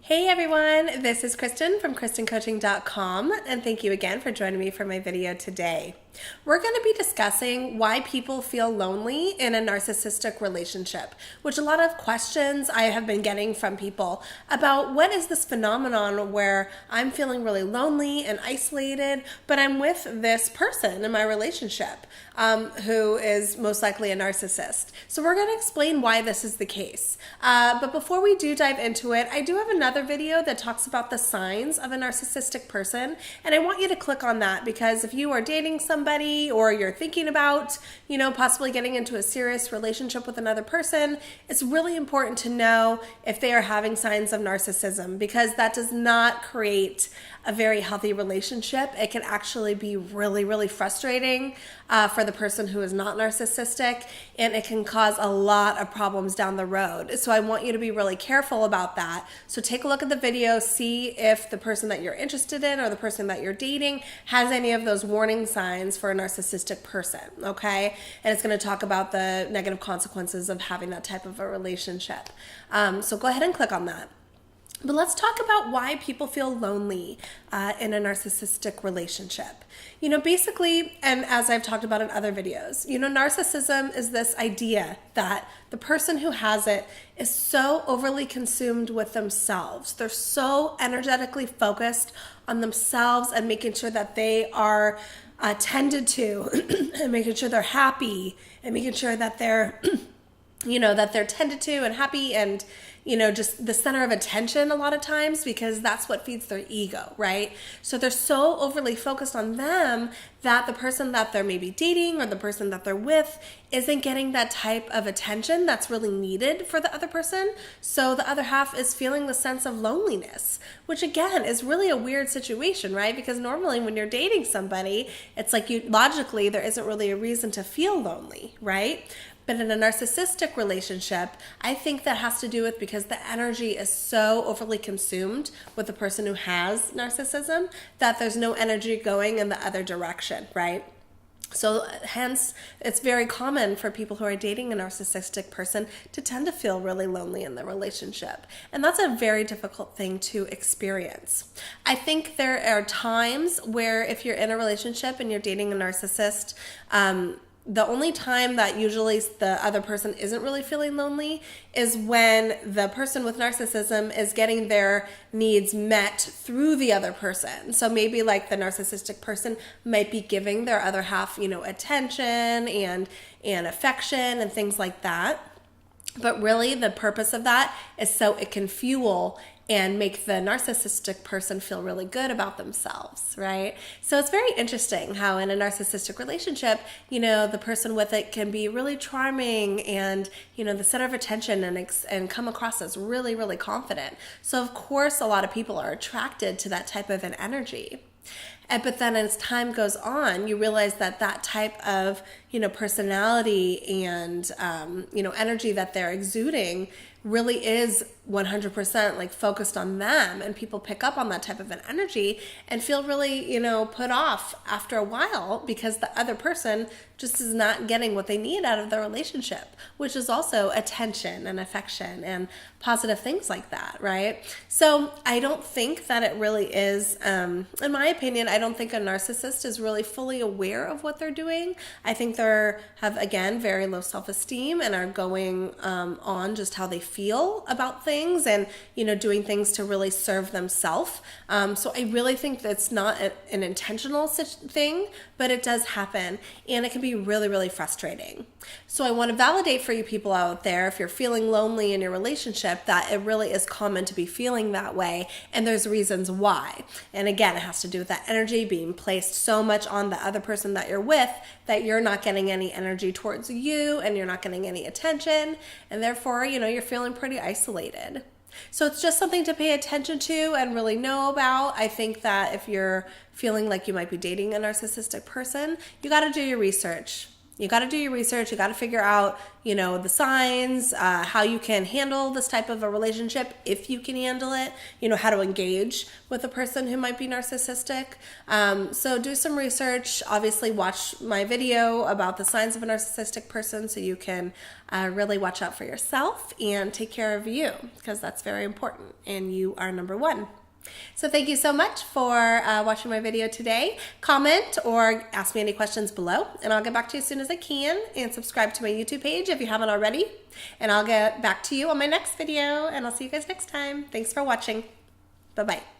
Hey everyone, this is Kristin from KristinCoaching.com, and thank you again for joining me for my video today. We're going to be discussing why people feel lonely in a narcissistic relationship, which a lot of questions I have been getting from people about what is this phenomenon where I'm feeling really lonely and isolated, but I'm with this person in my relationship who is most likely a narcissist. So we're going to explain why this is the case. But before we do dive into it, I do have another video that talks about the signs of a narcissistic person, and I want you to click on that because if you are dating somebody or you're thinking about, possibly getting into a serious relationship with another person, it's really important to know if they are having signs of narcissism, because that does not create a very healthy relationship. It can actually be really, really frustrating for the person who is not narcissistic, and it can cause a lot of problems down the road. So I want you to be really careful about that. So take a look at the video, see if the person that you're interested in or the person that you're dating has any of those warning signs for a narcissistic person, okay? And it's going to talk about the negative consequences of having that type of a relationship. So go ahead and click on that. But let's talk about why people feel lonely in a narcissistic relationship. Basically, and as I've talked about in other videos, narcissism is this idea that the person who has it is so overly consumed with themselves. They're so energetically focused on themselves and making sure that they are tended to and making sure they're happy and making sure that they're that they're tended to and happy and, just the center of attention a lot of times, because that's what feeds their ego, right? So they're so overly focused on them that the person that they're maybe dating or the person that they're with isn't getting that type of attention that's really needed for the other person. So the other half is feeling the sense of loneliness, which again is really a weird situation, right? Because normally when you're dating somebody, it's like logically there isn't really a reason to feel lonely, right? But in a narcissistic relationship, I think that has to do with because the energy is so overly consumed with the person who has narcissism that there's no energy going in the other direction, right? So hence, it's very common for people who are dating a narcissistic person to tend to feel really lonely in the relationship. And that's a very difficult thing to experience. I think there are times where if you're in a relationship and you're dating a narcissist, the only time that usually the other person isn't really feeling lonely is when the person with narcissism is getting their needs met through the other person. So maybe like the narcissistic person might be giving their other half, attention and affection and things like that. But really the purpose of that is so it can fuel and make the narcissistic person feel really good about themselves, right? So it's very interesting how in a narcissistic relationship, the person with it can be really charming and, the center of attention and come across as really, really confident. So of course, a lot of people are attracted to that type of an energy. But then as time goes on, you realize that that type of, personality and, energy that they're exuding really is 100% like focused on them, and people pick up on that type of an energy and feel really, put off after a while because the other person just is not getting what they need out of the relationship, which is also attention and affection and positive things like that, right? So I don't think that it really is, in my opinion, I don't think a narcissist is really fully aware of what they're doing. I think they have, again, very low self-esteem and are going on just how they feel about things and, doing things to really serve themselves. So I really think that's not an intentional thing, but it does happen, and it can be really, really frustrating. So I want to validate for you people out there, if you're feeling lonely in your relationship, that it really is common to be feeling that way, and there's reasons why. And again, it has to do with that energy being placed so much on the other person that you're with that you're not getting any energy towards you and you're not getting any attention, and therefore, you're feeling pretty isolated. So it's just something to pay attention to and really know about. I think that if you're feeling like you might be dating a narcissistic person, you got to do your research. You got to do your research. You got to figure out, the signs, how you can handle this type of a relationship, if you can handle it, how to engage with a person who might be narcissistic. So do some research. Obviously, watch my video about the signs of a narcissistic person so you can really watch out for yourself and take care of you, because that's very important and you are number one. So thank you so much for watching my video today. Comment or ask me any questions below, and I'll get back to you as soon as I can. And subscribe to my YouTube page if you haven't already. And I'll get back to you on my next video, and I'll see you guys next time. Thanks for watching. Bye-bye.